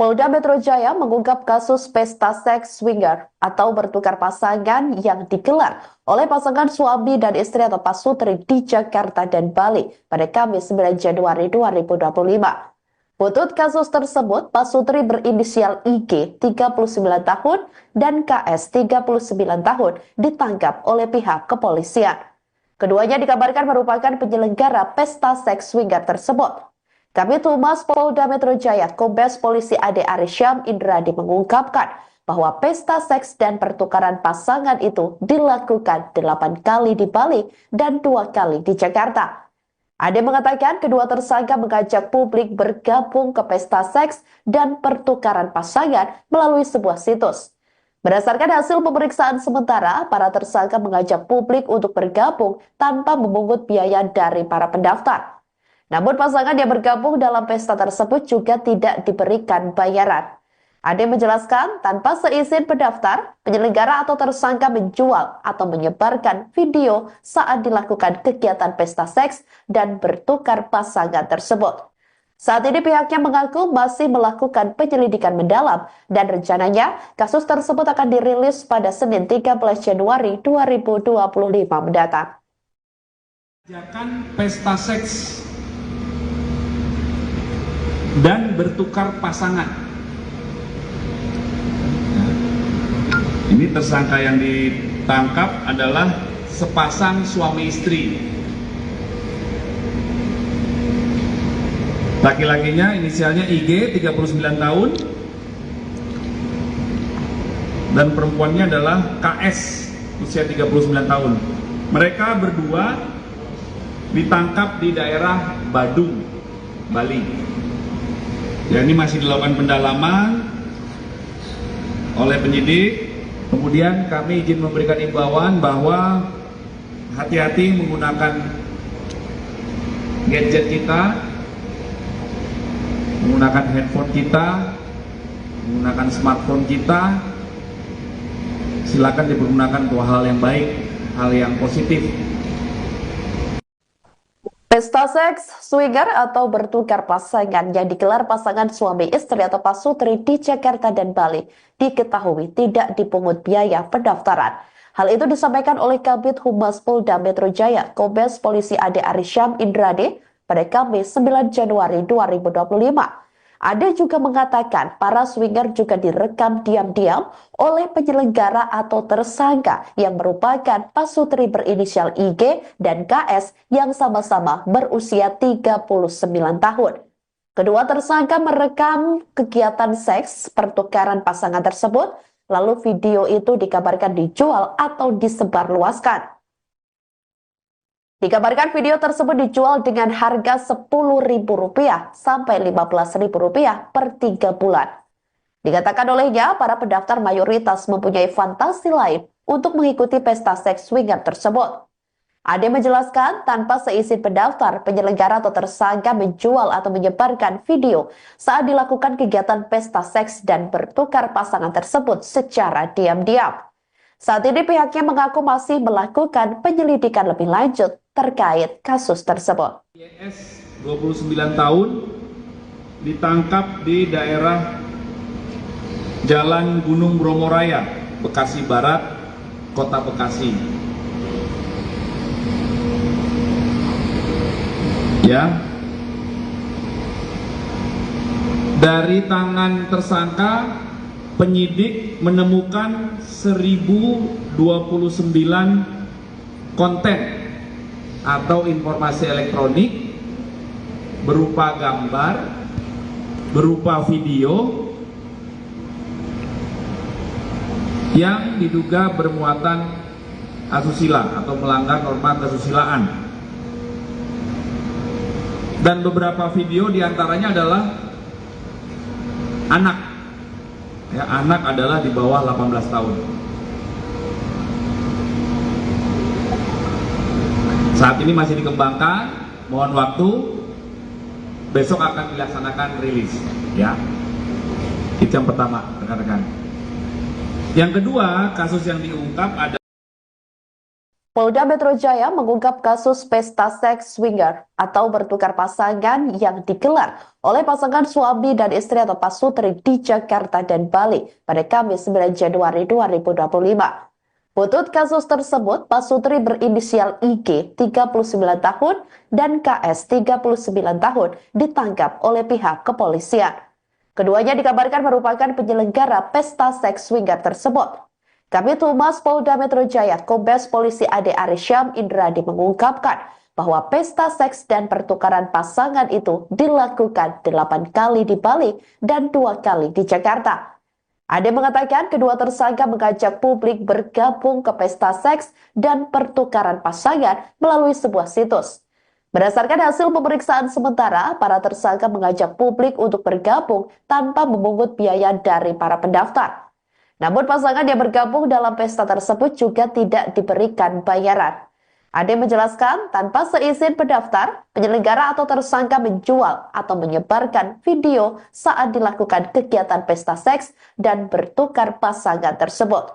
Polda Metro Jaya mengungkap kasus pesta seks swinger atau bertukar pasangan yang digelar oleh pasangan suami dan istri atau pasutri di Jakarta dan Bali pada Kamis 9 Januari 2025. Butut kasus tersebut, pasutri berinisial IG 39 tahun dan KS 39 tahun ditangkap oleh pihak kepolisian. Keduanya dikabarkan merupakan penyelenggara pesta seks swinger tersebut. Kabid Humas Polda Metro Jaya, Kombes Polisi Ade Arysyam Indradi mengungkapkan bahwa pesta seks dan pertukaran pasangan itu dilakukan 8 kali di Bali dan 2 kali di Jakarta. Ade mengatakan kedua tersangka mengajak publik bergabung ke pesta seks dan pertukaran pasangan melalui sebuah situs. Berdasarkan hasil pemeriksaan sementara, para tersangka mengajak publik untuk bergabung tanpa memungut biaya dari para pendaftar. Namun pasangan yang bergabung dalam pesta tersebut juga tidak diberikan bayaran. Ade menjelaskan tanpa seizin pendaftar, penyelenggara atau tersangka menjual atau menyebarkan video saat dilakukan kegiatan pesta seks dan bertukar pasangan tersebut. Saat ini pihaknya mengaku masih melakukan penyelidikan mendalam dan rencananya kasus tersebut akan dirilis pada Senin 13 Januari 2025 mendatang. Pesta seks dan bertukar pasangan. Ini tersangka yang ditangkap adalah sepasang suami istri. Laki-lakinya inisialnya IG 39 tahun dan perempuannya adalah KS usia 39 tahun. Mereka berdua ditangkap di daerah Badung, Bali. Ya, ini masih dilakukan pendalaman oleh penyidik. Kemudian kami izin memberikan imbauan bahwa hati-hati menggunakan gadget kita, menggunakan handphone kita, menggunakan smartphone kita. Silakan dipergunakan untuk hal yang baik, hal yang positif. Pesta seks swinger atau bertukar pasangan yang digelar pasangan suami istri atau pasutri di Jakarta dan Bali diketahui tidak dipungut biaya pendaftaran. Hal itu disampaikan oleh Kabid Humas Polda Metro Jaya, Kombes Polisi Ade Arysyam Indradi pada Kamis 9 Januari 2025. Ade juga mengatakan para swinger juga direkam diam-diam oleh penyelenggara atau tersangka yang merupakan pasutri berinisial IG dan KS yang sama-sama berusia 39 tahun. Kedua tersangka merekam kegiatan seks pertukaran pasangan tersebut, lalu video itu dikabarkan dijual atau disebarluaskan. Dikabarkan video tersebut dijual dengan harga Rp10.000 sampai Rp15.000 per 3 bulan. Dikatakan olehnya, para pendaftar mayoritas mempunyai fantasi lain untuk mengikuti pesta seks swinger tersebut. Ade menjelaskan, tanpa seizin pendaftar, penyelenggara atau tersangka menjual atau menyebarkan video saat dilakukan kegiatan pesta seks dan bertukar pasangan tersebut secara diam-diam. Saat ini pihaknya mengaku masih melakukan penyelidikan lebih lanjut terkait kasus tersebut. YS 29 tahun ditangkap di daerah Jalan Gunung Bromo Raya, Bekasi Barat, Kota Bekasi. Ya. Dari tangan tersangka, penyidik menemukan 1029 konten atau informasi elektronik berupa gambar, berupa video yang diduga bermuatan asusila atau melanggar norma kesusilaan. Dan beberapa video diantaranya adalah anak. Ya, anak adalah di bawah 18 tahun. Saat ini masih dikembangkan, mohon waktu, besok akan dilaksanakan rilis, ya. Itu yang pertama, rekan-rekan. Yang kedua, kasus yang diungkap ada Polda Metro Jaya mengungkap kasus pesta seks swinger atau bertukar pasangan yang digelar oleh pasangan suami dan istri atau pasutri di Jakarta dan Bali pada Kamis 9 Januari 2025. Butut kasus tersebut, pasutri berinisial IG 39 tahun dan KS 39 tahun ditangkap oleh pihak kepolisian. Keduanya dikabarkan merupakan penyelenggara pesta seks swinger tersebut. Kabid Humas Polda Metro Jaya, Kombes Polisi Ade Arysyam Indradi mengungkapkan bahwa pesta seks dan pertukaran pasangan itu dilakukan 8 kali di Bali dan 2 kali di Jakarta. Ade mengatakan kedua tersangka mengajak publik bergabung ke pesta seks dan pertukaran pasangan melalui sebuah situs. Berdasarkan hasil pemeriksaan sementara, para tersangka mengajak publik untuk bergabung tanpa memungut biaya dari para pendaftar. Namun pasangan yang bergabung dalam pesta tersebut juga tidak diberikan bayaran. Ade menjelaskan tanpa seizin pendaftar, penyelenggara atau tersangka menjual atau menyebarkan video saat dilakukan kegiatan pesta seks dan bertukar pasangan tersebut.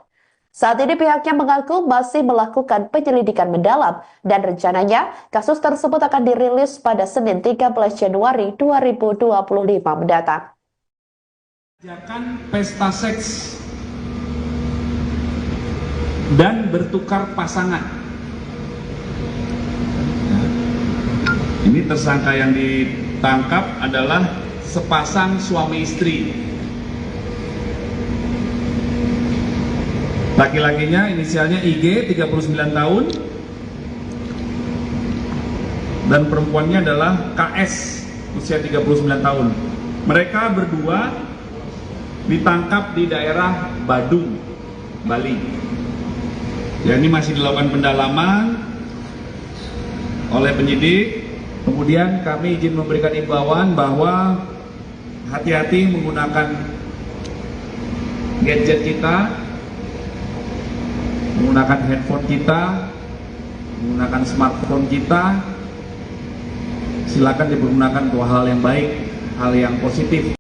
Saat ini pihaknya mengaku masih melakukan penyelidikan mendalam dan rencananya kasus tersebut akan dirilis pada Senin 13 Januari 2025 mendatang. Pesta seks dan bertukar pasangan. Ini tersangka yang ditangkap adalah sepasang suami istri. Laki-lakinya inisialnya IG 39 tahun dan perempuannya adalah KS usia 39 tahun. Mereka berdua ditangkap di daerah Badung, Bali. Ya, ini masih dilakukan pendalaman oleh penyidik. Kemudian kami izin memberikan imbauan bahwa hati-hati menggunakan gadget kita, menggunakan handphone kita, menggunakan smartphone kita. Silakan dipergunakan untuk hal yang baik, hal yang positif.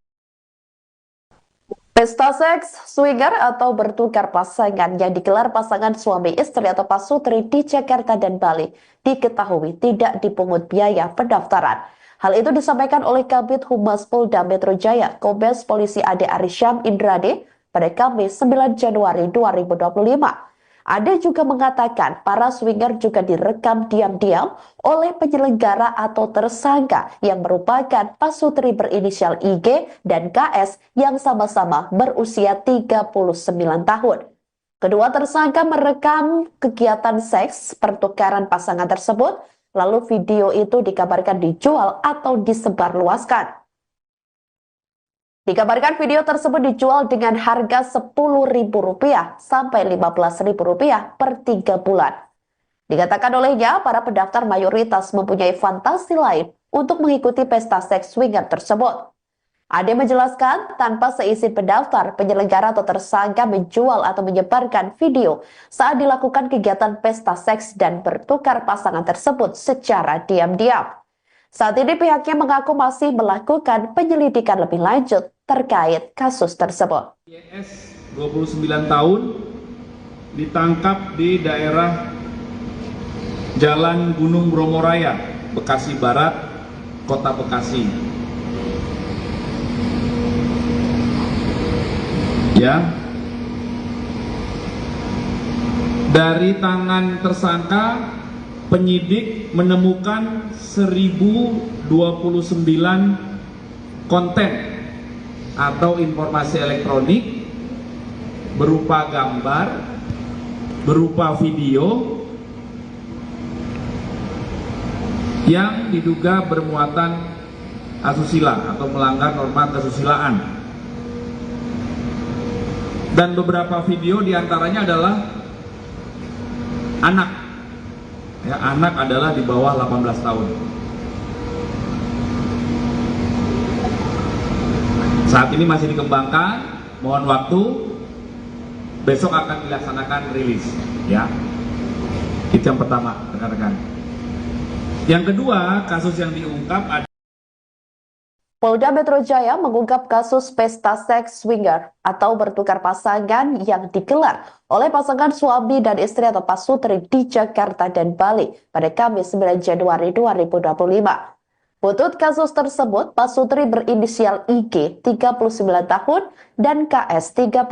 Pesta seks swinger atau bertukar pasangan yang digelar pasangan suami istri atau pasutri di Jakarta dan Bali diketahui tidak dipungut biaya pendaftaran. Hal itu disampaikan oleh Kabid Humas Polda Metro Jaya, Kombes Polisi Ade Arysyam Indradi pada Kamis 9 Januari 2025. Ade juga mengatakan para swinger juga direkam diam-diam oleh penyelenggara atau tersangka yang merupakan pasutri berinisial IG dan KS yang sama-sama berusia 39 tahun. Kedua tersangka merekam kegiatan seks pertukaran pasangan tersebut, lalu video itu dikabarkan dijual atau disebarluaskan. Dikabarkan video tersebut dijual dengan harga Rp10.000 sampai Rp15.000 per 3 bulan. Dikatakan olehnya, para pendaftar mayoritas mempunyai fantasi lain untuk mengikuti pesta seks swinger tersebut. Ade menjelaskan, tanpa seizin pendaftar, penyelenggara atau tersangka menjual atau menyebarkan video saat dilakukan kegiatan pesta seks dan bertukar pasangan tersebut secara diam-diam. Saat ini pihaknya mengaku masih melakukan penyelidikan lebih lanjut terkait kasus tersebut. YS 29 tahun ditangkap di daerah Jalan Gunung Bromo Raya, Bekasi Barat, Kota Bekasi. Ya. Dari tangan tersangka, penyidik menemukan 1029 konten atau informasi elektronik berupa gambar, berupa video yang diduga bermuatan asusila atau melanggar norma kesusilaan. Dan beberapa video diantaranya adalah anak. Ya, anak adalah di bawah 18 tahun. Saat ini masih dikembangkan, mohon waktu, besok akan dilaksanakan rilis, ya. Itu yang pertama, rekan-rekan. Yang kedua, kasus yang diungkap Polda Metro Jaya mengungkap kasus pesta seks swinger atau bertukar pasangan yang digelar oleh pasangan suami dan istri atau pasutri di Jakarta dan Bali pada Kamis 9 Januari 2025. Butut kasus tersebut, pasutri berinisial IG 39 tahun dan KS 39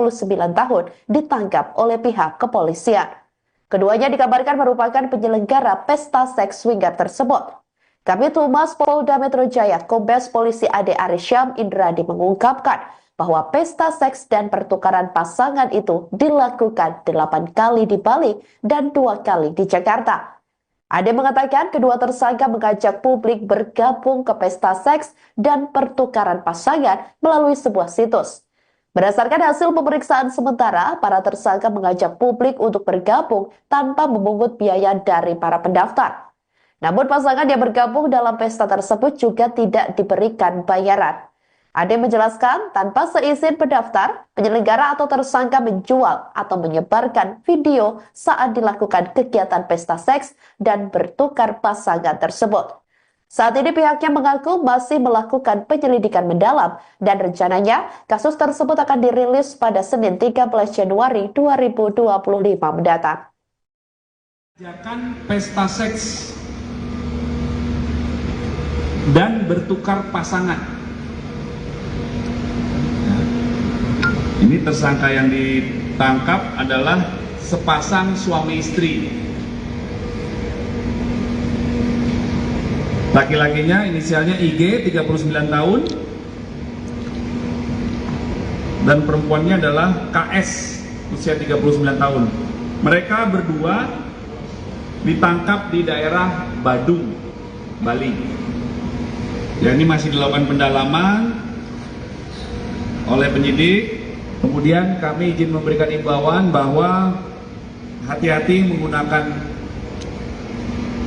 tahun ditangkap oleh pihak kepolisian. Keduanya dikabarkan merupakan penyelenggara pesta seks swinger tersebut. Kabid Humas Polda Metro Jaya, Kombes Polisi Ade Arysyam Indradi mengungkapkan bahwa pesta seks dan pertukaran pasangan itu dilakukan 8 kali di Bali dan 2 kali di Jakarta. Ade mengatakan kedua tersangka mengajak publik bergabung ke pesta seks dan pertukaran pasangan melalui sebuah situs. Berdasarkan hasil pemeriksaan sementara, para tersangka mengajak publik untuk bergabung tanpa memungut biaya dari para pendaftar. Namun pasangan yang bergabung dalam pesta tersebut juga tidak diberikan bayaran. Ade menjelaskan tanpa seizin pendaftar, penyelenggara atau tersangka menjual atau menyebarkan video saat dilakukan kegiatan pesta seks dan bertukar pasangan tersebut. Saat ini pihaknya mengaku masih melakukan penyelidikan mendalam dan rencananya kasus tersebut akan dirilis pada Senin 13 Januari 2025 mendatang. Pesta seks dan bertukar pasangan. Ini tersangka yang ditangkap adalah sepasang suami istri. Laki-lakinya inisialnya IG 39 tahun dan perempuannya adalah KS usia 39 tahun. Mereka berdua ditangkap di daerah Badung, Bali. Ya, ini masih dilakukan pendalaman oleh penyidik. Kemudian kami izin memberikan imbauan bahwa hati-hati menggunakan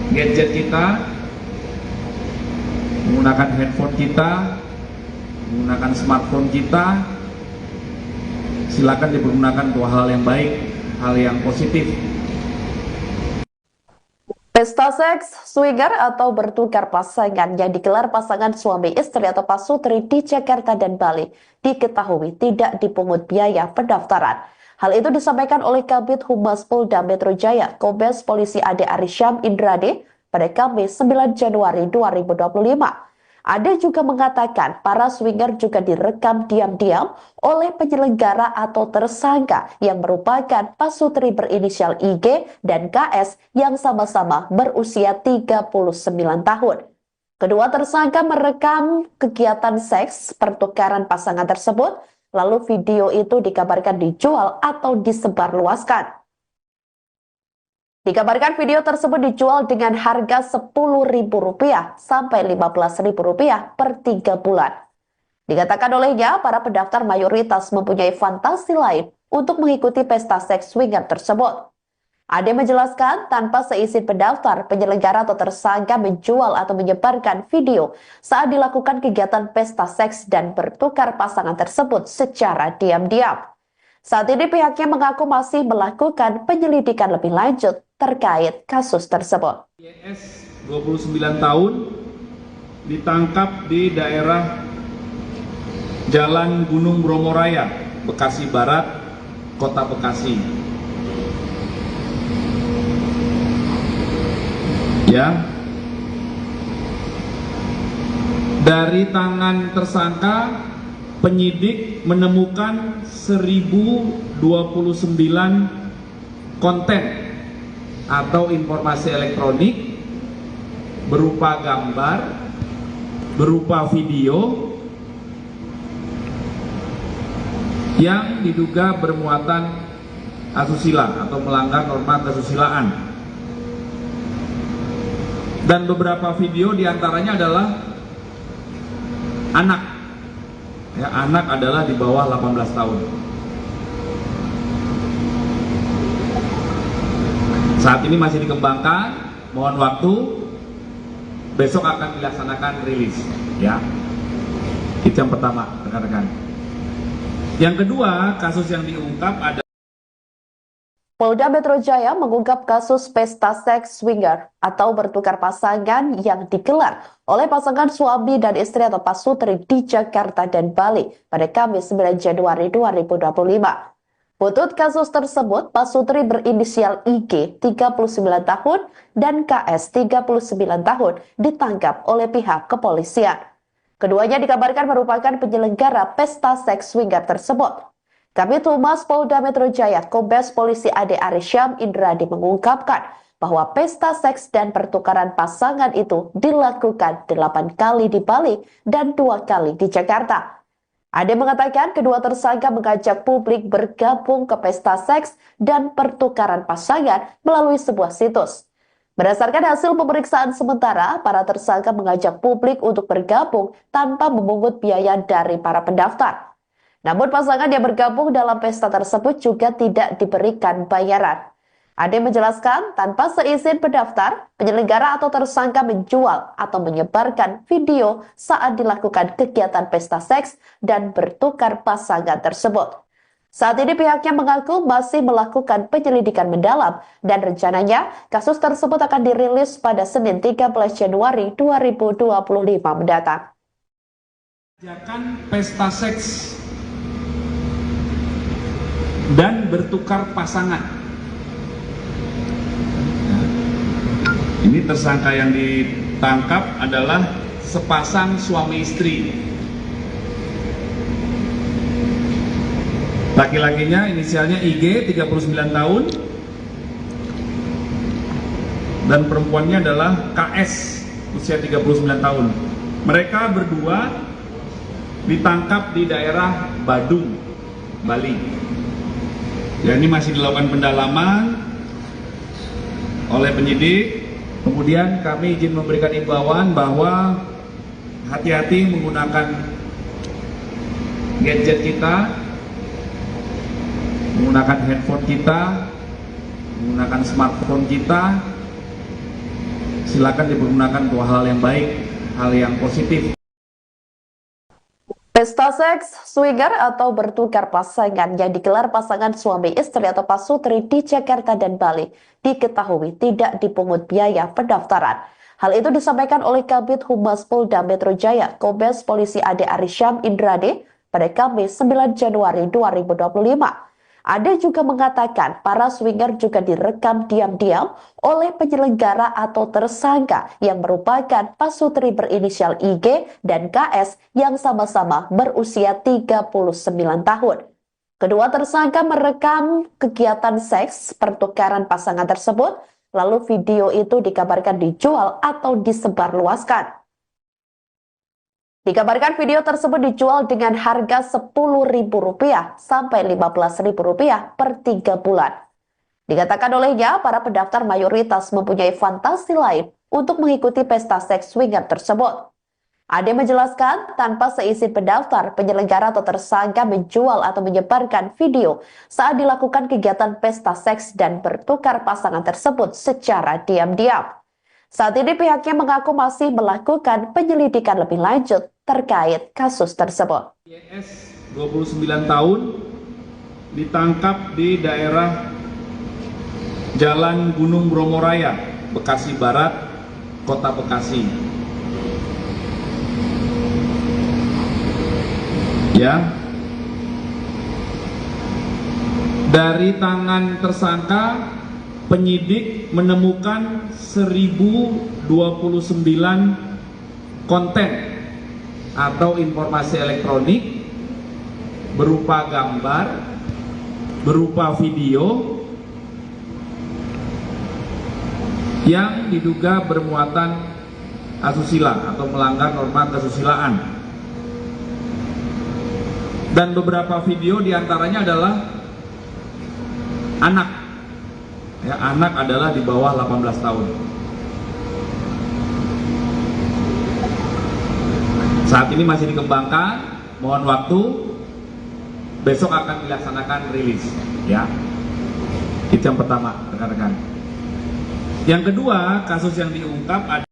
gadget kita, menggunakan handphone kita, menggunakan smartphone kita. Silakan dipergunakan untuk hal yang baik, hal yang positif. Pesta seks swinger atau bertukar pasangan yang digelar pasangan suami istri atau pasutri di Jakarta dan Bali diketahui tidak dipungut biaya pendaftaran. Hal itu disampaikan oleh Kabid Humas Polda Metro Jaya, Kombes Polisi Ade Arysyam Indradi pada Kamis 9 Januari 2025. Ade juga mengatakan para swinger juga direkam diam-diam oleh penyelenggara atau tersangka yang merupakan pasutri berinisial IG dan KS yang sama-sama berusia 39 tahun. Kedua tersangka merekam kegiatan seks pertukaran pasangan tersebut, lalu video itu dikabarkan dijual atau disebarluaskan. Dikabarkan video tersebut dijual dengan harga Rp10.000 sampai Rp15.000 per 3 bulan. Dikatakan olehnya, para pendaftar mayoritas mempunyai fantasi lain untuk mengikuti pesta seks swinger tersebut. Ade menjelaskan, tanpa seizin pendaftar, penyelenggara atau tersangka menjual atau menyebarkan video saat dilakukan kegiatan pesta seks dan bertukar pasangan tersebut secara diam-diam. Saat ini pihaknya mengaku masih melakukan penyelidikan lebih lanjut terkait kasus tersebut. YS 29 tahun ditangkap di daerah Jalan Gunung Bromo Raya, Bekasi Barat, Kota Bekasi. Ya. Dari tangan tersangka, penyidik menemukan 1029 konten atau informasi elektronik berupa gambar, berupa video yang diduga bermuatan asusila atau melanggar norma kesusilaan. Dan beberapa video diantaranya adalah anak. Ya, anak adalah di bawah 18 tahun. Saat ini masih dikembangkan, mohon waktu, besok akan dilaksanakan rilis. Ya, itu yang pertama, rekan-rekan. Yang kedua, kasus yang diungkap ada Polda Metro Jaya mengungkap kasus pesta seks swinger atau bertukar pasangan yang digelar oleh pasangan suami dan istri atau pasutri di Jakarta dan Bali pada Kamis 9 Januari 2025. Butut kasus tersebut, pasutri berinisial IG 39 tahun dan KS 39 tahun ditangkap oleh pihak kepolisian. Keduanya dikabarkan merupakan penyelenggara pesta seks swinger tersebut. Kabid Humas Polda Metro Jaya, Kombes Polisi Ade Arysyam Indradi mengungkapkan bahwa pesta seks dan pertukaran pasangan itu dilakukan 8 kali di Bali dan 2 kali di Jakarta. Ade mengatakan kedua tersangka mengajak publik bergabung ke pesta seks dan pertukaran pasangan melalui sebuah situs. Berdasarkan hasil pemeriksaan sementara, para tersangka mengajak publik untuk bergabung tanpa memungut biaya dari para pendaftar. Namun pasangan yang bergabung dalam pesta tersebut juga tidak diberikan bayaran. Ade menjelaskan tanpa seizin pendaftar, penyelenggara atau tersangka menjual atau menyebarkan video saat dilakukan kegiatan pesta seks dan bertukar pasangan tersebut. Saat ini pihaknya mengaku masih melakukan penyelidikan mendalam dan rencananya kasus tersebut akan dirilis pada Senin 13 Januari 2025 mendatang. Pesta seks dan bertukar pasangan. Ini tersangka yang ditangkap adalah sepasang suami istri. Laki-lakinya inisialnya IG 39 tahun dan perempuannya adalah KS usia 39 tahun. Mereka berdua ditangkap di daerah Badung, Bali. Ya, ini masih dilakukan pendalaman oleh penyidik. Kemudian kami izin memberikan imbauan bahwa hati-hati menggunakan gadget kita, menggunakan handphone kita, menggunakan smartphone kita. Silakan dipergunakan untuk hal yang baik, hal yang positif. Pesta seks swinger atau bertukar pasangan yang digelar pasangan suami istri atau pasutri di Jakarta dan Bali diketahui tidak dipungut biaya pendaftaran. Hal itu disampaikan oleh Kabid Humas Polda Metro Jaya, Kombes Polisi Ade Arysyam Indradi pada Kamis 9 Januari 2025. Ade juga mengatakan para swinger juga direkam diam-diam oleh penyelenggara atau tersangka yang merupakan pasutri berinisial IG dan KS yang sama-sama berusia 39 tahun. Kedua tersangka merekam kegiatan seks pertukaran pasangan tersebut, lalu video itu dikabarkan dijual atau disebarluaskan. Dikabarkan video tersebut dijual dengan harga Rp10.000 sampai Rp15.000 per 3 bulan. Dikatakan olehnya, para pendaftar mayoritas mempunyai fantasi lain untuk mengikuti pesta seks swinger tersebut. Ade menjelaskan, tanpa seizin pendaftar, penyelenggara atau tersangka menjual atau menyebarkan video saat dilakukan kegiatan pesta seks dan bertukar pasangan tersebut secara diam-diam. Saat ini pihaknya mengaku masih melakukan penyelidikan lebih lanjut terkait kasus tersebut. YS 29 tahun ditangkap di daerah Jalan Gunung Bromo Raya, Bekasi Barat, Kota Bekasi. Ya. Dari tangan tersangka, penyidik menemukan 1029 konten atau informasi elektronik berupa gambar, berupa video yang diduga bermuatan asusila atau melanggar norma kesusilaan. Dan beberapa video diantaranya adalah anak. Ya, anak adalah di bawah 18 tahun. Saat ini masih dikembangkan, mohon waktu, besok akan dilaksanakan rilis, ya. Itu yang pertama, rekan-rekan. Yang kedua, kasus yang diungkap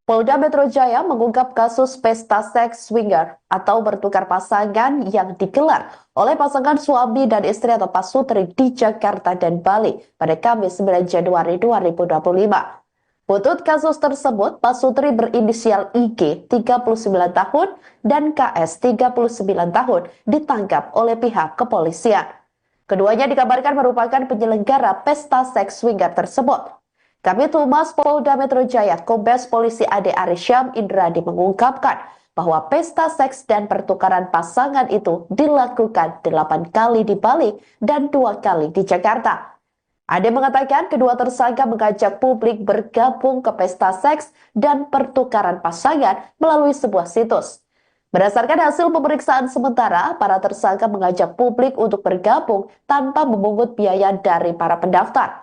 Polda Metro Jaya mengungkap kasus pesta seks swinger atau bertukar pasangan yang digelar oleh pasangan suami dan istri atau pasutri di Jakarta dan Bali pada Kamis 9 Januari 2025. Butut kasus tersebut, pasutri berinisial IG 39 tahun dan KS 39 tahun ditangkap oleh pihak kepolisian. Keduanya dikabarkan merupakan penyelenggara pesta seks swinger tersebut. Kabid Humas Polda Metro Jaya, Kombes Polisi Ade Arysyam Indradi mengungkapkan bahwa pesta seks dan pertukaran pasangan itu dilakukan 8 kali di Bali dan 2 kali di Jakarta. Ade mengatakan kedua tersangka mengajak publik bergabung ke pesta seks dan pertukaran pasangan melalui sebuah situs. Berdasarkan hasil pemeriksaan sementara, para tersangka mengajak publik untuk bergabung tanpa memungut biaya dari para pendaftar.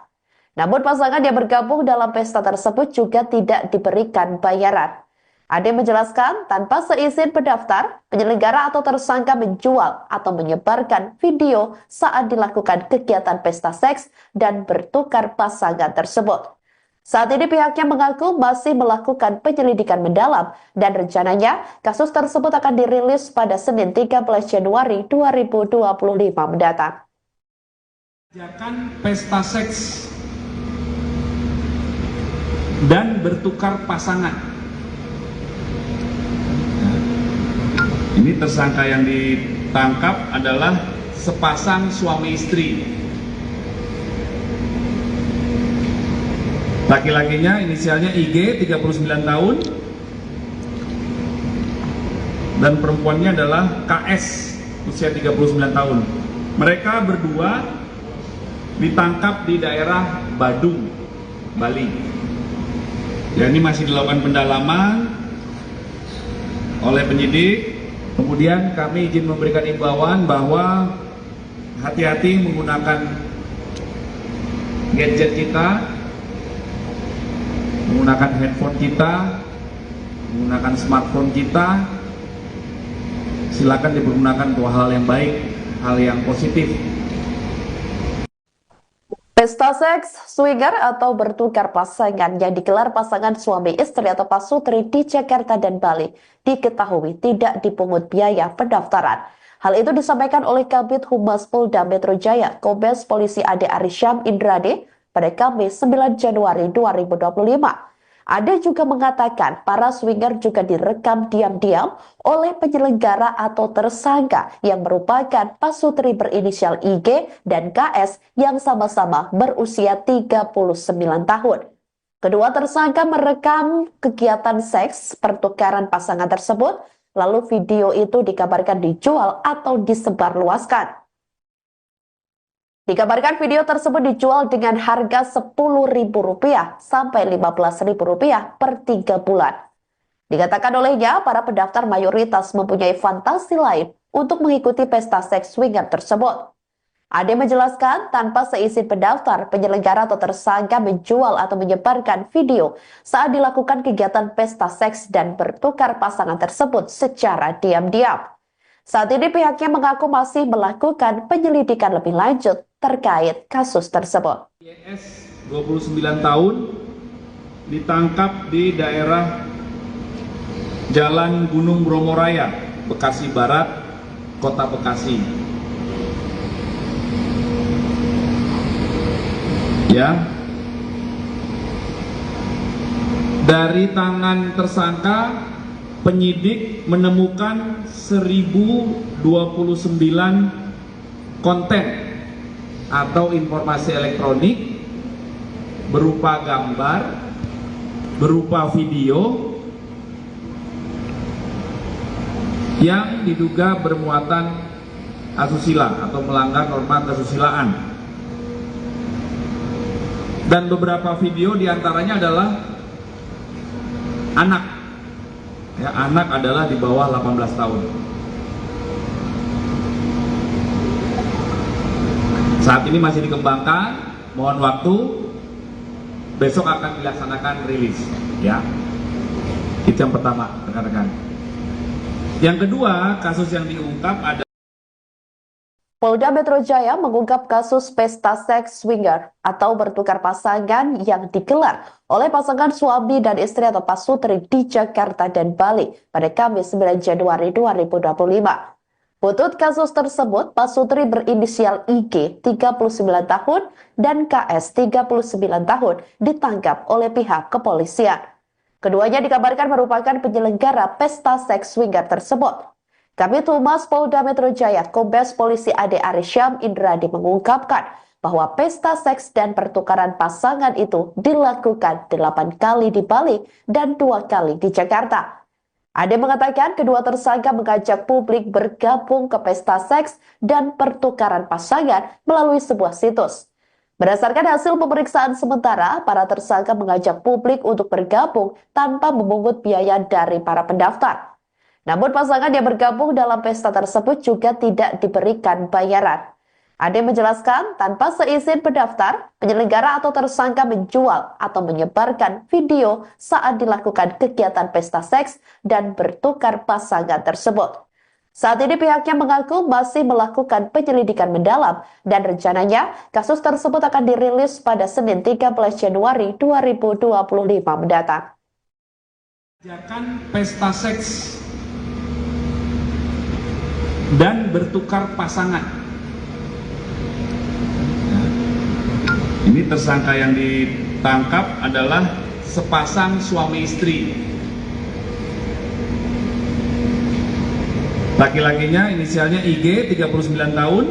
Namun pasangan yang bergabung dalam pesta tersebut juga tidak diberikan bayaran. Ade menjelaskan, tanpa seizin pendaftar, penyelenggara atau tersangka menjual atau menyebarkan video saat dilakukan kegiatan pesta seks dan bertukar pasangan tersebut. Saat ini pihaknya mengaku masih melakukan penyelidikan mendalam dan rencananya kasus tersebut akan dirilis pada Senin 13 Januari 2025 mendatang. Pesta seks dan bertukar pasangan. Ini tersangka yang ditangkap adalah sepasang suami istri. Laki-lakinya inisialnya IG 39 tahun dan perempuannya adalah KS usia 39 tahun. Mereka berdua ditangkap di daerah Badung, Bali. Ya, ini masih dilakukan pendalaman oleh penyidik. Kemudian kami izin memberikan imbauan bahwa hati-hati menggunakan gadget kita, menggunakan handphone kita, menggunakan smartphone kita. Silakan dipergunakan untuk hal yang baik, hal yang positif. Pesta seks swinger atau bertukar pasangan yang digelar pasangan suami istri atau pasutri di Jakarta dan Bali diketahui tidak dipungut biaya pendaftaran. Hal itu disampaikan oleh Kabid Humas Polda Metro Jaya, Kombes Polisi Ade Arysyam Indradi pada Kamis 9 Januari 2025. Ade juga mengatakan para swinger juga direkam diam-diam oleh penyelenggara atau tersangka yang merupakan pasutri berinisial IG dan KS yang sama-sama berusia 39 tahun. Kedua tersangka merekam kegiatan seks pertukaran pasangan tersebut, lalu video itu dikabarkan dijual atau disebarluaskan. Dikabarkan video tersebut dijual dengan harga Rp10.000 sampai Rp15.000 per 3 bulan. Dikatakan olehnya, para pendaftar mayoritas mempunyai fantasi lain untuk mengikuti pesta seks swinger tersebut. Ade menjelaskan, tanpa seizin pendaftar, penyelenggara atau tersangka menjual atau menyebarkan video saat dilakukan kegiatan pesta seks dan bertukar pasangan tersebut secara diam-diam. Saat ini pihaknya mengaku masih melakukan penyelidikan lebih lanjut terkait kasus tersebut. YS 29 tahun ditangkap di daerah Jalan Gunung Bromo Raya, Bekasi Barat, Kota Bekasi. Ya. Dari tangan tersangka, penyidik menemukan 1029 konten atau informasi elektronik berupa gambar, berupa video yang diduga bermuatan asusila atau melanggar norma kesusilaan. Dan beberapa video diantaranya adalah anak. Ya, anak adalah di bawah 18 tahun. Saat ini masih dikembangkan, mohon waktu, besok akan dilaksanakan rilis, ya. Itu yang pertama, rekan-rekan. Yang kedua, kasus yang diungkap ada Polda Metro Jaya mengungkap kasus pesta seks swinger atau bertukar pasangan yang digelar oleh pasangan suami dan istri atau pasutri di Jakarta dan Bali pada Kamis 9 Januari 2025. Butut kasus tersebut, pasutri berinisial IG 39 tahun dan KS 39 tahun ditangkap oleh pihak kepolisian. Keduanya dikabarkan merupakan penyelenggara pesta seks swinger tersebut. Kabid Humas Polda Metro Jaya, Kombes Polisi Ade Arysyam Indradi mengungkapkan bahwa pesta seks dan pertukaran pasangan itu dilakukan 8 kali di Bali dan 2 kali di Jakarta. Ade mengatakan kedua tersangka mengajak publik bergabung ke pesta seks dan pertukaran pasangan melalui sebuah situs. Berdasarkan hasil pemeriksaan sementara, para tersangka mengajak publik untuk bergabung tanpa memungut biaya dari para pendaftar. Namun pasangan yang bergabung dalam pesta tersebut juga tidak diberikan bayaran. Ade menjelaskan, tanpa seizin pendaftar, penyelenggara atau tersangka menjual atau menyebarkan video saat dilakukan kegiatan pesta seks dan bertukar pasangan tersebut. Saat ini pihaknya mengaku masih melakukan penyelidikan mendalam dan rencananya kasus tersebut akan dirilis pada Senin 13 Januari 2025 mendatang. Pesta seks dan bertukar pasangan. Ini tersangka yang ditangkap adalah sepasang suami istri. Laki-lakinya inisialnya IG 39 tahun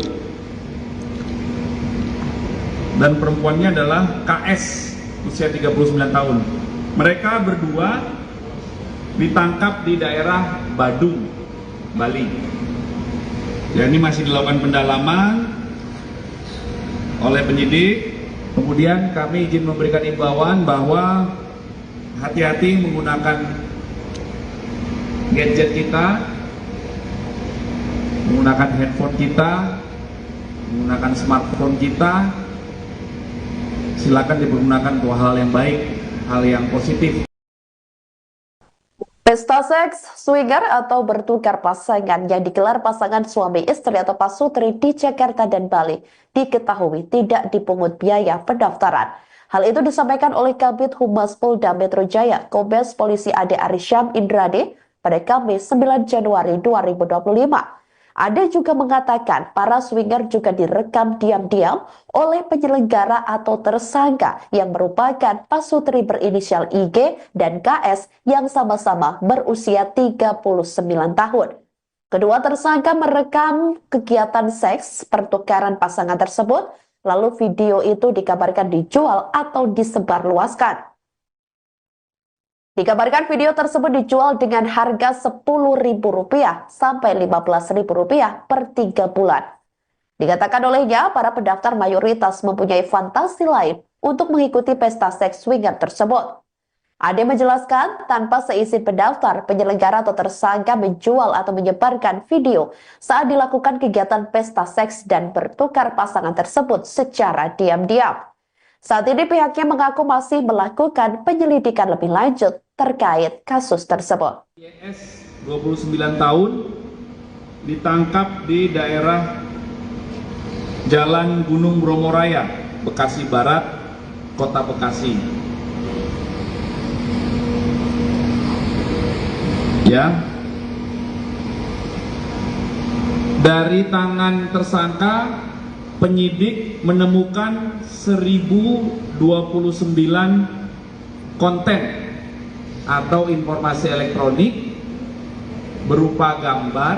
dan perempuannya adalah KS usia 39 tahun. Mereka berdua ditangkap di daerah Badung, Bali. Ya, ini masih dilakukan pendalaman oleh penyidik. Kemudian kami izin memberikan imbauan bahwa hati-hati menggunakan gadget kita, menggunakan handphone kita, menggunakan smartphone kita. Silakan dipergunakan untuk hal yang baik, hal yang positif. Pesta seks swinger atau bertukar pasangan yang digelar pasangan suami istri atau pasutri di Jakarta dan Bali diketahui tidak dipungut biaya pendaftaran. Hal itu disampaikan oleh Kabid Humas Polda Metro Jaya, Kombes Polisi Ade Arysyam Indradi pada Kamis 9 Januari 2025. Ade juga mengatakan para swinger juga direkam diam-diam oleh penyelenggara atau tersangka yang merupakan pasutri berinisial IG dan KS yang sama-sama berusia 39 tahun. Kedua tersangka merekam kegiatan seks pertukaran pasangan tersebut, lalu video itu dikabarkan dijual atau disebarluaskan. Dikabarkan video tersebut dijual dengan harga Rp10.000 sampai Rp15.000 per 3 bulan. Dikatakan olehnya, para pendaftar mayoritas mempunyai fantasi lain untuk mengikuti pesta seks swinger tersebut. Ade menjelaskan, tanpa seizin pendaftar, penyelenggara atau tersangka menjual atau menyebarkan video saat dilakukan kegiatan pesta seks dan bertukar pasangan tersebut secara diam-diam. Saat ini pihaknya mengaku masih melakukan penyelidikan lebih lanjut terkait kasus tersebut. YS 29 tahun ditangkap di daerah Jalan Gunung Bromo Raya, Bekasi Barat, Kota Bekasi. Ya. Dari tangan tersangka, penyidik menemukan 1029 konten atau informasi elektronik berupa gambar,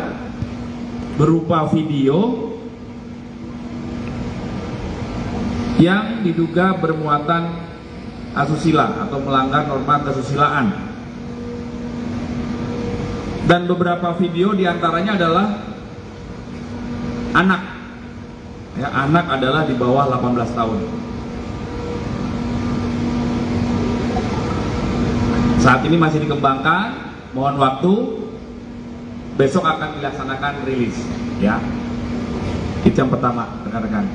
berupa video yang diduga bermuatan asusila atau melanggar norma kesusilaan. Dan beberapa video diantaranya adalah anak. Ya, anak adalah di bawah 18 tahun. Saat ini masih dikembangkan, mohon waktu, besok akan dilaksanakan rilis. Ya, itu yang pertama, rekan-rekan.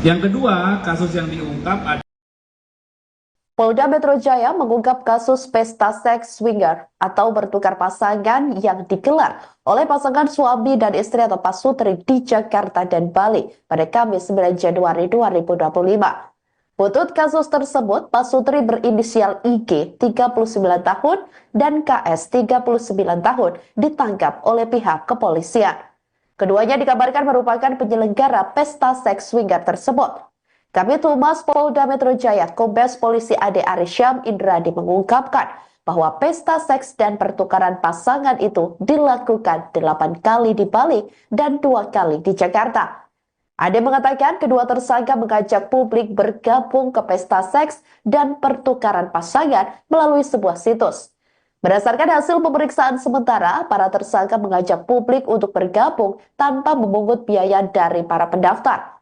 Yang kedua, kasus yang diungkap Polda Metro Jaya mengungkap kasus pesta seks swinger atau bertukar pasangan yang digelar oleh pasangan suami dan istri atau pasutri di Jakarta dan Bali pada Kamis 9 Januari 2025. Butut kasus tersebut, pasutri berinisial IG 39 tahun dan KS 39 tahun ditangkap oleh pihak kepolisian. Keduanya dikabarkan merupakan penyelenggara pesta seks swinger tersebut. Kabid Humas Polda Metro Jaya, Kombes Polisi Ade Arisyam Indradi mengungkapkan bahwa pesta seks dan pertukaran pasangan itu dilakukan 8 kali di Bali dan 2 kali di Jakarta. Ade mengatakan kedua tersangka mengajak publik bergabung ke pesta seks dan pertukaran pasangan melalui sebuah situs. Berdasarkan hasil pemeriksaan sementara, para tersangka mengajak publik untuk bergabung tanpa memungut biaya dari para pendaftar.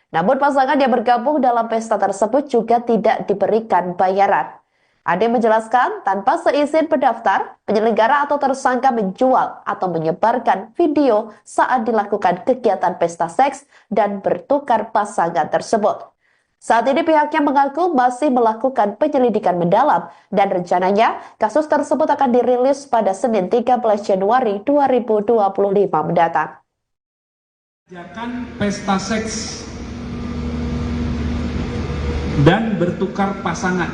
Namun pasangan yang bergabung dalam pesta tersebut juga tidak diberikan bayaran. Ade menjelaskan tanpa seizin pendaftar, penyelenggara atau tersangka menjual atau menyebarkan video saat dilakukan kegiatan pesta seks dan bertukar pasangan tersebut. Saat ini pihaknya mengaku masih melakukan penyelidikan mendalam dan rencananya kasus tersebut akan dirilis pada Senin 13 Januari 2025 mendatang. Pesta seks dan bertukar pasangan.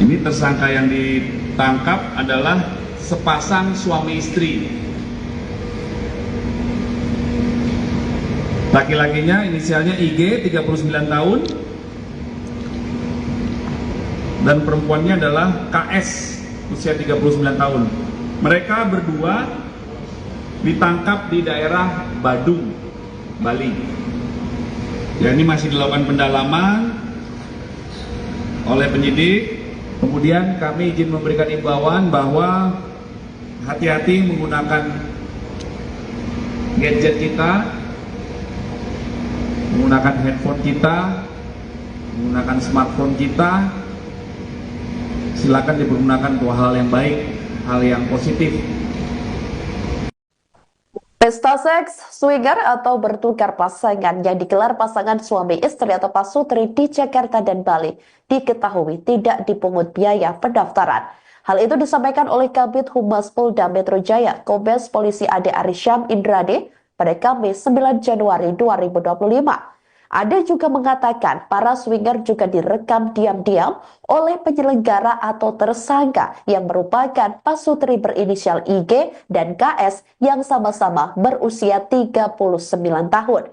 Ini tersangka yang ditangkap adalah sepasang suami istri. Laki-lakinya inisialnya IG 39 tahun dan perempuannya adalah KS usia 39 tahun. Mereka berdua ditangkap di daerah Badung, Bali. Ya, ini masih dilakukan pendalaman oleh penyidik. Kemudian kami izin memberikan imbauan bahwa hati-hati menggunakan gadget kita, menggunakan handphone kita, menggunakan smartphone kita. Silakan dipergunakan untuk hal yang baik, hal yang positif. Pesta seks swinger atau bertukar pasangan yang digelar pasangan suami istri atau pasutri di Jakarta dan Bali diketahui tidak dipungut biaya pendaftaran. Hal itu disampaikan oleh Kabid Humas Polda Metro Jaya, Kombes Polisi Ade Arisyam Indradi pada Kamis 9 Januari 2025. Ade juga mengatakan para swinger juga direkam diam-diam oleh penyelenggara atau tersangka yang merupakan pasutri berinisial IG dan KS yang sama-sama berusia 39 tahun.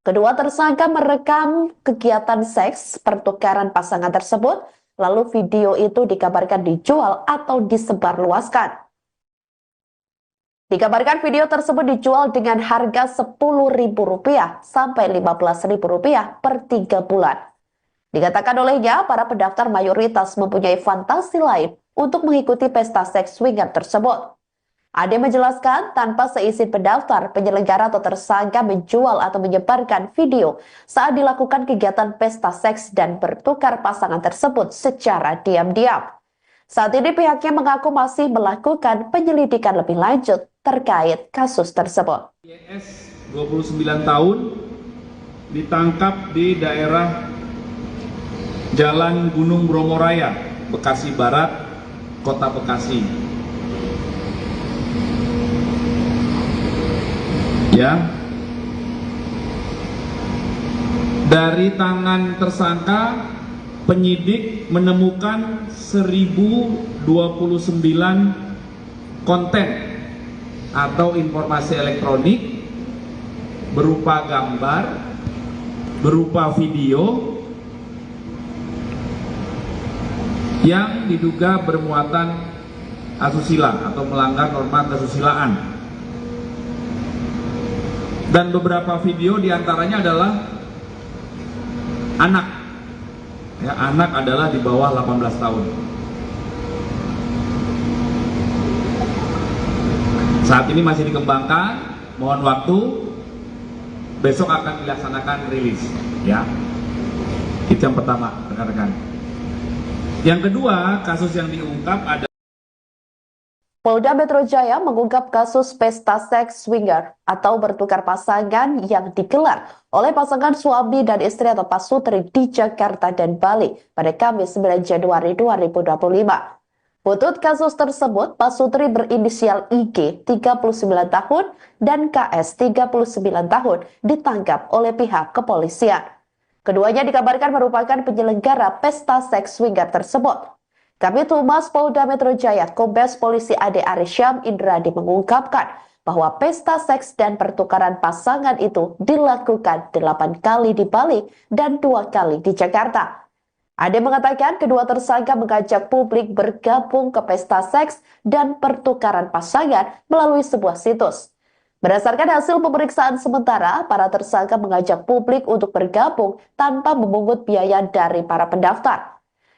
Kedua tersangka merekam kegiatan seks pertukaran pasangan tersebut, lalu video itu dikabarkan dijual atau disebarluaskan. Dikabarkan video tersebut dijual dengan harga Rp10.000 sampai Rp15.000 per 3 bulan. Dikatakan olehnya, para pendaftar mayoritas mempunyai fantasi lain untuk mengikuti pesta seks swinger tersebut. Ade menjelaskan, tanpa seizin pendaftar, penyelenggara atau tersangka menjual atau menyebarkan video saat dilakukan kegiatan pesta seks dan bertukar pasangan tersebut secara diam-diam. Saat ini pihaknya mengaku masih melakukan penyelidikan lebih lanjut terkait kasus tersebut. YS 29 tahun ditangkap di daerah Jalan Gunung Bromo Raya, Bekasi Barat, Kota Bekasi. Ya. Dari tangan tersangka, penyidik menemukan 1029 konten atau informasi elektronik berupa gambar, berupa video yang diduga bermuatan asusila atau melanggar norma kesusilaan. Dan beberapa video diantaranya adalah anak. Ya, anak adalah di bawah 18 tahun. Saat ini masih dikembangkan, mohon waktu, besok akan dilaksanakan rilis. Ya, itu yang pertama, rekan-rekan. Yang kedua, kasus yang diungkap ada Polda Metro Jaya mengungkap kasus pesta seks swinger atau bertukar pasangan yang digelar oleh pasangan suami dan istri atau pasutri di Jakarta dan Bali pada Kamis 9 Januari 2025. Butut kasus tersebut, pasutri berinisial IG 39 tahun dan KS 39 tahun ditangkap oleh pihak kepolisian. Keduanya dikabarkan merupakan penyelenggara pesta seks swinger tersebut. Kabid Humas Polda Metro Jaya, Kombes Polisi Ade Arysyam Indradi mengungkapkan bahwa pesta seks dan pertukaran pasangan itu dilakukan 8 kali di Bali dan 2 kali di Jakarta. Ade mengatakan kedua tersangka mengajak publik bergabung ke pesta seks dan pertukaran pasangan melalui sebuah situs. Berdasarkan hasil pemeriksaan sementara, para tersangka mengajak publik untuk bergabung tanpa memungut biaya dari para pendaftar.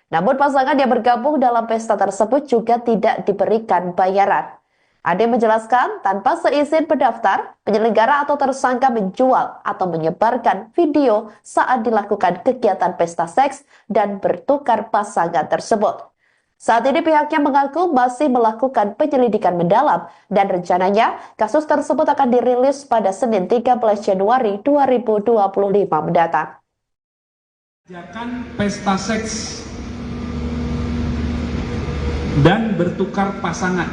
Namun pasangan yang bergabung dalam pesta tersebut juga tidak diberikan bayaran. Ade menjelaskan tanpa seizin pendaftar, penyelenggara atau tersangka menjual atau menyebarkan video saat dilakukan kegiatan pesta seks dan bertukar pasangan tersebut. Saat ini pihaknya mengaku masih melakukan penyelidikan mendalam dan rencananya kasus tersebut akan dirilis pada Senin 13 Januari 2025 mendatang. Pesta seks dan bertukar pasangan.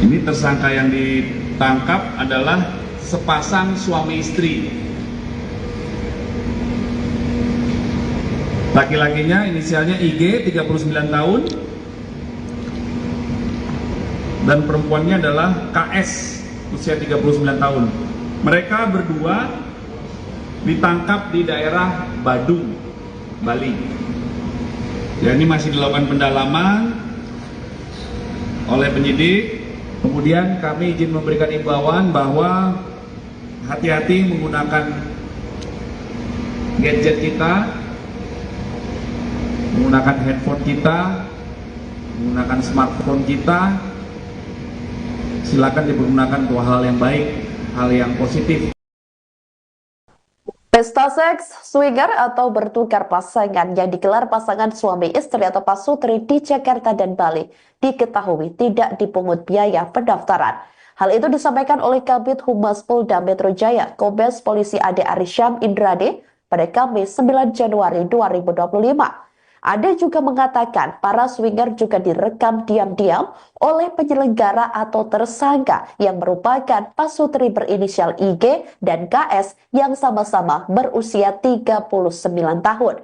Ini tersangka yang ditangkap adalah sepasang suami istri. Laki-lakinya inisialnya IG 39 tahun dan perempuannya adalah KS usia 39 tahun. Mereka berdua ditangkap di daerah Badung, Bali. Ya, ini masih dilakukan pendalaman oleh penyidik. Kemudian kami izin memberikan imbauan bahwa hati-hati menggunakan gadget kita, menggunakan handphone kita, menggunakan smartphone kita. Silakan dipergunakan untuk hal yang baik, hal yang positif. Pesta seks swinger atau bertukar pasangan yang digelar pasangan suami istri atau pasutri di Jakarta dan Bali diketahui tidak dipungut biaya pendaftaran. Hal itu disampaikan oleh Kabid Humas Polda Metro Jaya, Kombes Polisi Ade Arysyam Indradi pada Kamis 9 Januari 2025. Ade juga mengatakan para swinger juga direkam diam-diam oleh penyelenggara atau tersangka yang merupakan pasutri berinisial IG dan KS yang sama-sama berusia 39 tahun.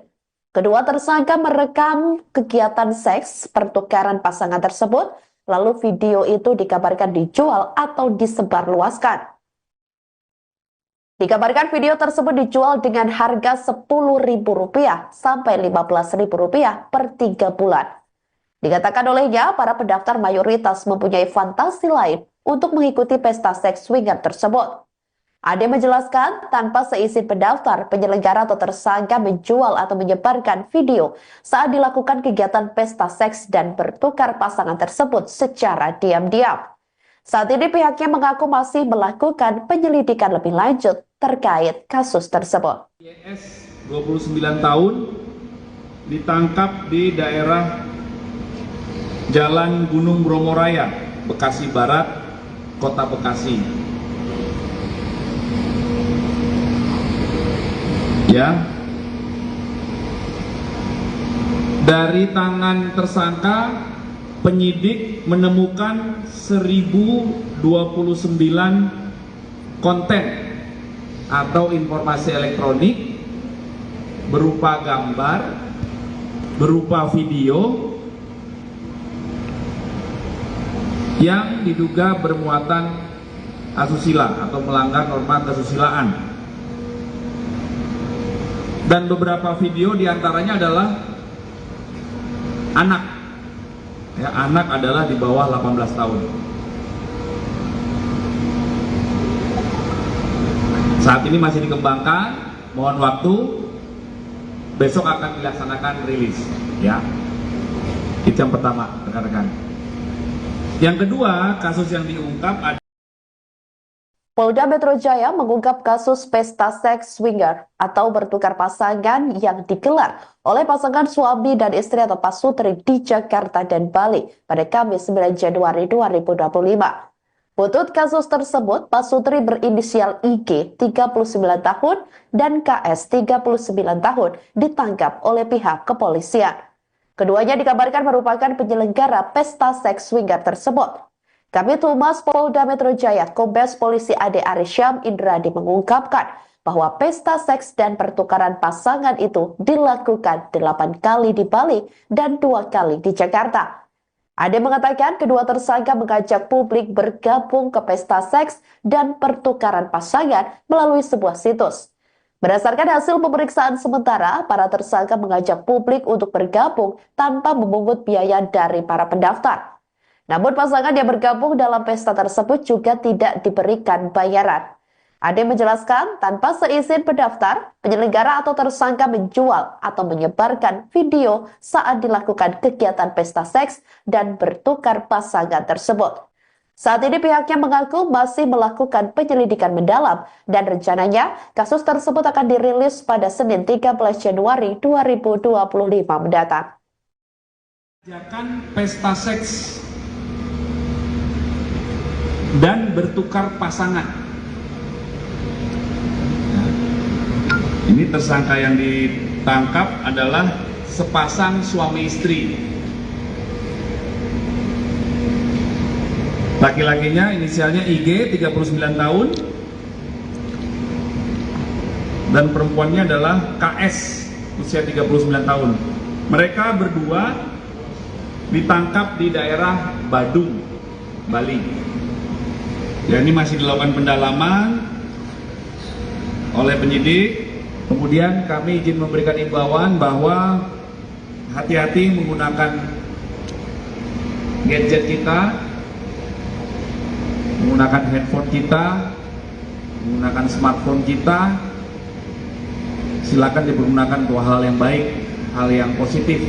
Kedua tersangka merekam kegiatan seks pertukaran pasangan tersebut, lalu video itu dikabarkan dijual atau disebarluaskan. Dikabarkan video tersebut dijual dengan harga Rp10.000 sampai Rp15.000 per 3 bulan. Dikatakan olehnya, para pendaftar mayoritas mempunyai fantasi lain untuk mengikuti pesta seks swinger tersebut. Ade menjelaskan, tanpa seizin pendaftar, penyelenggara atau tersangka menjual atau menyebarkan video saat dilakukan kegiatan pesta seks dan bertukar pasangan tersebut secara diam-diam. Saat ini pihaknya mengaku masih melakukan penyelidikan lebih lanjut terkait kasus tersebut. YS 29 tahun ditangkap di daerah Jalan Gunung Bromo Raya, Bekasi Barat, Kota Bekasi. Ya. Dari tangan tersangka, penyidik menemukan 1029 konten atau informasi elektronik berupa gambar, berupa video yang diduga bermuatan asusila atau melanggar norma kesusilaan. Dan beberapa video diantaranya adalah anak. Ya, anak adalah di bawah 18 tahun. Saat ini masih dikembangkan, mohon waktu, besok akan dilaksanakan rilis. Ya, itu yang pertama, rekan-rekan. Yang kedua, kasus yang diungkap Polda Metro Jaya mengungkap kasus pesta seks swinger atau bertukar pasangan yang digelar oleh pasangan suami dan istri atau pasutri di Jakarta dan Bali pada Kamis 9 Januari 2025. Butut kasus tersebut, pasutri berinisial IG 39 tahun dan KS 39 tahun ditangkap oleh pihak kepolisian. Keduanya dikabarkan merupakan penyelenggara pesta seks swinger tersebut. Kabid Humas Polda Metro Jaya, Kombes Polisi Ade Arysyam Indradi mengungkapkan bahwa pesta seks dan pertukaran pasangan itu dilakukan 8 kali di Bali dan 2 kali di Jakarta. Ade mengatakan kedua tersangka mengajak publik bergabung ke pesta seks dan pertukaran pasangan melalui sebuah situs. Berdasarkan hasil pemeriksaan sementara, para tersangka mengajak publik untuk bergabung tanpa memungut biaya dari para pendaftar. Namun pasangan yang bergabung dalam pesta tersebut juga tidak diberikan bayaran. Ade menjelaskan, tanpa seizin pendaftar, penyelenggara atau tersangka menjual atau menyebarkan video saat dilakukan kegiatan pesta seks dan bertukar pasangan tersebut. Saat ini pihaknya mengaku masih melakukan penyelidikan mendalam dan rencananya kasus tersebut akan dirilis pada Senin 13 Januari 2025 mendatang. Pesta seks dan bertukar pasangan. Ini tersangka yang ditangkap adalah sepasang suami istri. Laki-lakinya inisialnya IG 39 tahun dan perempuannya adalah KS usia 39 tahun. Mereka berdua ditangkap di daerah Badung, Bali. Ya, ini masih dilakukan pendalaman oleh penyidik. Kemudian kami izin memberikan imbauan bahwa hati-hati menggunakan gadget kita, menggunakan handphone kita, menggunakan smartphone kita. Silakan dipergunakan untuk hal yang baik, hal yang positif.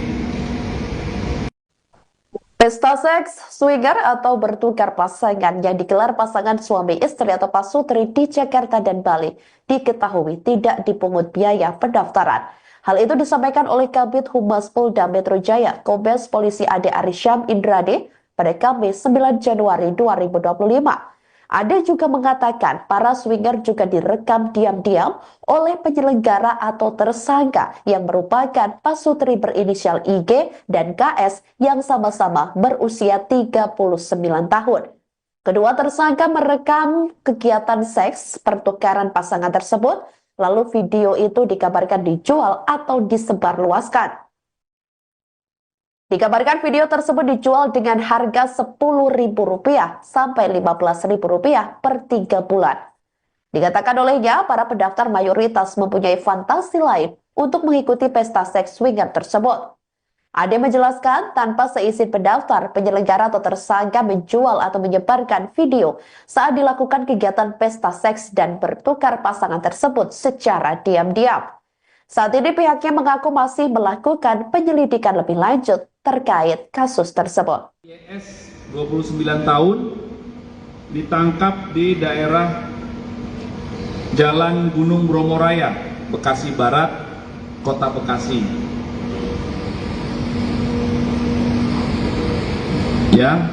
Pesta seks swinger atau bertukar pasangan yang digelar pasangan suami istri atau pasutri di Jakarta dan Bali diketahui tidak dipungut biaya pendaftaran. Hal itu disampaikan oleh Kabid Humas Polda Metro Jaya, Kombes Polisi Ade Arysyam Indradi pada Kamis 9 Januari 2025. Ade juga mengatakan para swinger juga direkam diam-diam oleh penyelenggara atau tersangka yang merupakan pasutri berinisial IG dan KS yang sama-sama berusia 39 tahun. Kedua tersangka merekam kegiatan seks pertukaran pasangan tersebut, lalu video itu dikabarkan dijual atau disebarluaskan. Dikabarkan video tersebut dijual dengan harga Rp10.000 sampai Rp15.000 per 3 bulan. Dikatakan olehnya, para pendaftar mayoritas mempunyai fantasi lain untuk mengikuti pesta seks swinger tersebut. Ade menjelaskan, tanpa seizin pendaftar, penyelenggara atau tersangka menjual atau menyebarkan video saat dilakukan kegiatan pesta seks dan bertukar pasangan tersebut secara diam-diam. Saat ini pihaknya mengaku masih melakukan penyelidikan lebih lanjut terkait kasus tersebut. YS 29 tahun ditangkap di daerah Jalan Gunung Bromo Raya, Bekasi Barat, Kota Bekasi. Ya.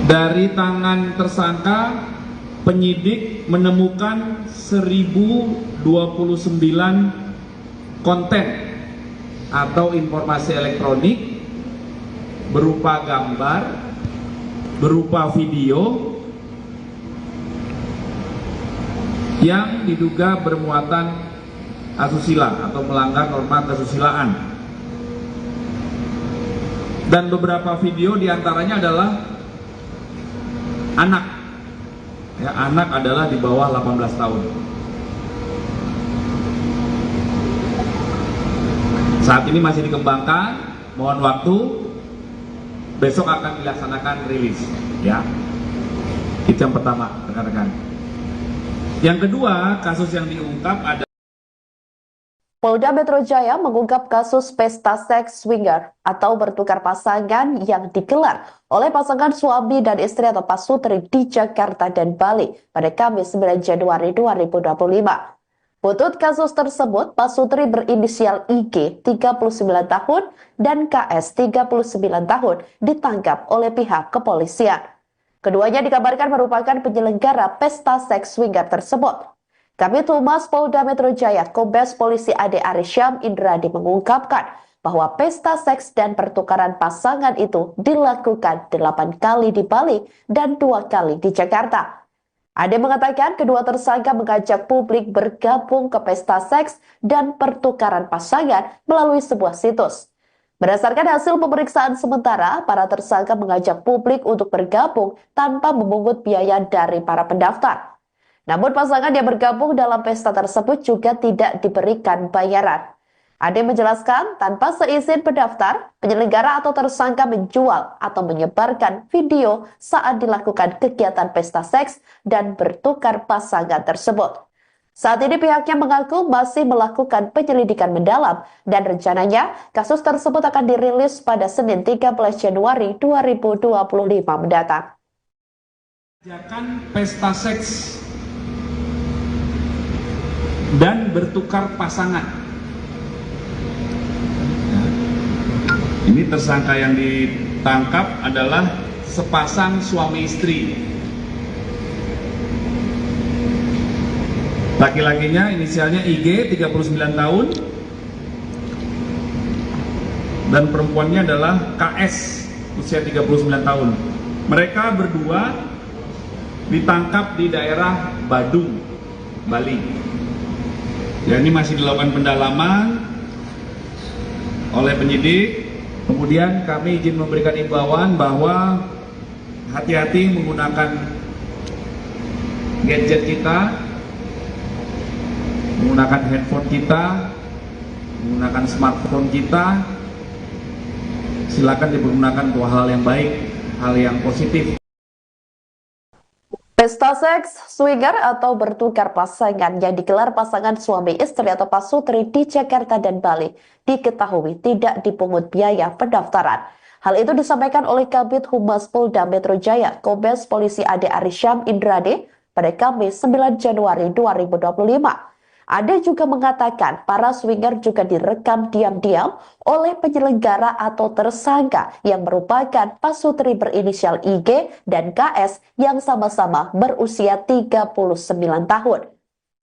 Dari tangan tersangka, penyidik menemukan 1029 konten atau informasi elektronik berupa gambar, berupa video yang diduga bermuatan asusila atau melanggar norma kesusilaan. Dan beberapa video diantaranya adalah anak. Ya, anak adalah di bawah 18 tahun. Saat ini masih dikembangkan, mohon waktu, besok akan dilaksanakan rilis. Ya, itu yang pertama, rekan-rekan. Yang kedua, kasus yang diungkap ada Polda Metro Jaya mengungkap kasus pesta seks swinger atau bertukar pasangan yang digelar oleh pasangan suami dan istri atau pasutri di Jakarta dan Bali pada Kamis 9 Januari 2025. Butut kasus tersebut, pasutri berinisial IG 39 tahun dan KS 39 tahun ditangkap oleh pihak kepolisian. Keduanya dikabarkan merupakan penyelenggara pesta seks swinger tersebut. Kabid Humas Polda Metro Jaya, Kombes Polisi Ade Arysyam Indradi mengungkapkan bahwa pesta seks dan pertukaran pasangan itu dilakukan 8 kali di Bali dan 2 kali di Jakarta. Ade mengatakan kedua tersangka mengajak publik bergabung ke pesta seks dan pertukaran pasangan melalui sebuah situs. Berdasarkan hasil pemeriksaan sementara, para tersangka mengajak publik untuk bergabung tanpa memungut biaya dari para pendaftar. Namun pasangan yang bergabung dalam pesta tersebut juga tidak diberikan bayaran. Ade menjelaskan tanpa seizin pendaftar, penyelenggara atau tersangka menjual atau menyebarkan video saat dilakukan kegiatan pesta seks dan bertukar pasangan tersebut. Saat ini pihaknya mengaku masih melakukan penyelidikan mendalam dan rencananya kasus tersebut akan dirilis pada Senin 13 Januari 2025 mendatang. Pesta seks dan bertukar pasangan. Ini tersangka yang ditangkap adalah sepasang suami istri. Laki-lakinya inisialnya IG 39 tahun dan perempuannya adalah KS usia 39 tahun. Mereka berdua ditangkap di daerah Badung, Bali. Ya, ini masih dilakukan pendalaman oleh penyidik. Kemudian kami izin memberikan imbauan bahwa hati-hati menggunakan gadget kita, menggunakan handphone kita, menggunakan smartphone kita. Silakan dipergunakan untuk hal yang baik, hal yang positif. Pesta seks swinger atau bertukar pasangan yang digelar pasangan suami istri atau pasutri di Jakarta dan Bali diketahui tidak dipungut biaya pendaftaran. Hal itu disampaikan oleh Kabid Humas Polda Metro Jaya, Kombes Polisi Ade Arysyam Indradi pada Kamis 9 Januari 2025. Ade juga mengatakan para swinger juga direkam diam-diam oleh penyelenggara atau tersangka yang merupakan pasutri berinisial IG dan KS yang sama-sama berusia 39 tahun.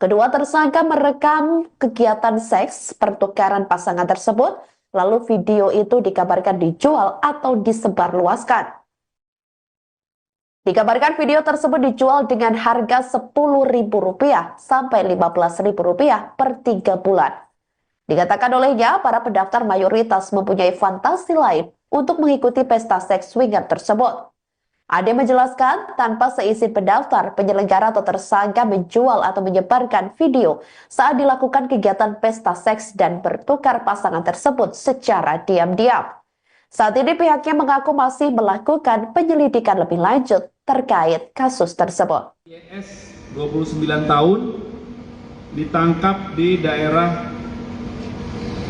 Kedua tersangka merekam kegiatan seks pertukaran pasangan tersebut, lalu video itu dikabarkan dijual atau disebarluaskan. Dikabarkan video tersebut dijual dengan harga Rp10.000 sampai Rp15.000 per 3 bulan. Dikatakan olehnya, para pendaftar mayoritas mempunyai fantasi lain untuk mengikuti pesta seks swinger tersebut. Ade menjelaskan, tanpa seizin pendaftar, penyelenggara atau tersangka menjual atau menyebarkan video saat dilakukan kegiatan pesta seks dan bertukar pasangan tersebut secara diam-diam. Saat ini pihaknya mengaku masih melakukan penyelidikan lebih lanjut terkait kasus tersebut. YS 29 tahun ditangkap di daerah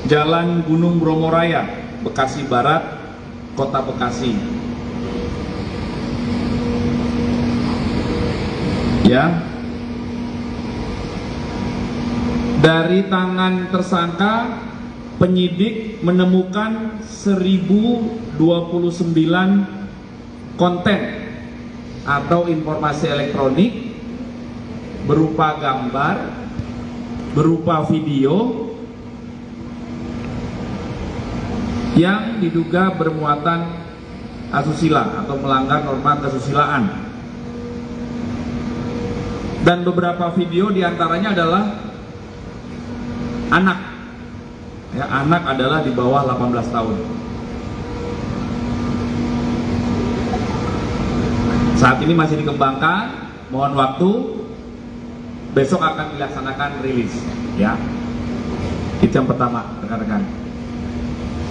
Jalan Gunung Bromo Raya, Bekasi Barat, Kota Bekasi. Ya. Dari tangan tersangka, penyidik menemukan 1029 konten atau informasi elektronik berupa gambar, berupa video yang diduga bermuatan asusila atau melanggar norma kesusilaan. Dan beberapa video diantaranya adalah anak. Ya, anak adalah di bawah 18 tahun. Saat ini masih dikembangkan, mohon waktu, besok akan dilaksanakan rilis. Ya, itu yang pertama, rekan-rekan.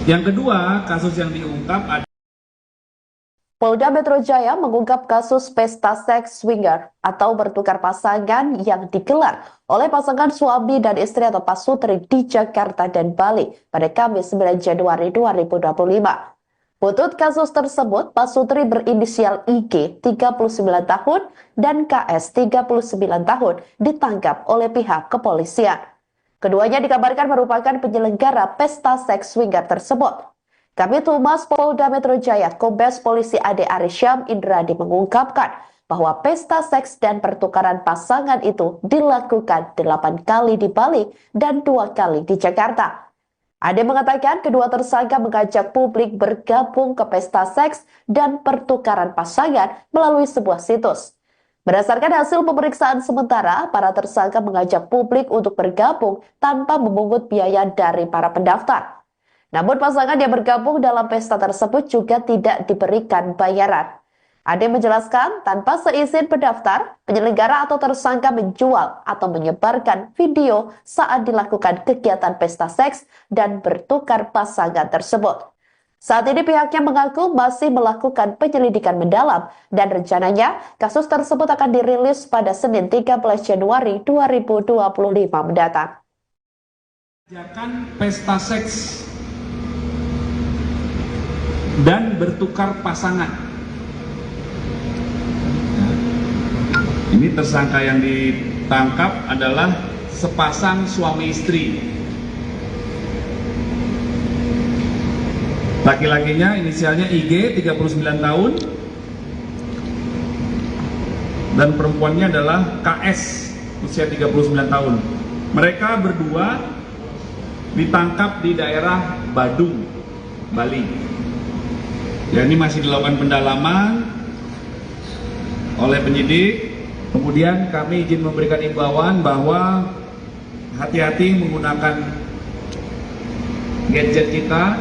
Yang kedua, kasus yang diungkap ada Polda Metro Jaya mengungkap kasus pesta seks swinger atau bertukar pasangan yang digelar oleh pasangan suami dan istri atau pasutri di Jakarta dan Bali pada Kamis 9 Januari 2025. Butut kasus tersebut, pasutri berinisial IG 39 tahun dan KS 39 tahun ditangkap oleh pihak kepolisian. Keduanya dikabarkan merupakan penyelenggara pesta seks swinger tersebut. Kabid Humas Polda Metro Jaya, Kombes Polisi Ade Arisyam Indradi mengungkapkan bahwa pesta seks dan pertukaran pasangan itu dilakukan 8 kali di Bali dan 2 kali di Jakarta. Ade mengatakan kedua tersangka mengajak publik bergabung ke pesta seks dan pertukaran pasangan melalui sebuah situs. Berdasarkan hasil pemeriksaan sementara, para tersangka mengajak publik untuk bergabung tanpa memungut biaya dari para pendaftar. Namun pasangan yang bergabung dalam pesta tersebut juga tidak diberikan bayaran. Ade menjelaskan tanpa seizin pendaftar, penyelenggara atau tersangka menjual atau menyebarkan video saat dilakukan kegiatan pesta seks dan bertukar pasangan tersebut. Saat ini pihaknya mengaku masih melakukan penyelidikan mendalam dan rencananya kasus tersebut akan dirilis pada Senin 13 Januari 2025 mendatang. Pesta seks dan bertukar pasangan. Ini tersangka yang ditangkap adalah sepasang suami istri. Laki-lakinya inisialnya IG 39 tahun dan perempuannya adalah KS usia 39 tahun. Mereka berdua ditangkap di daerah Badung, Bali. Ya, ini masih dilakukan pendalaman oleh penyidik. Kemudian kami izin memberikan imbauan bahwa hati-hati menggunakan gadget kita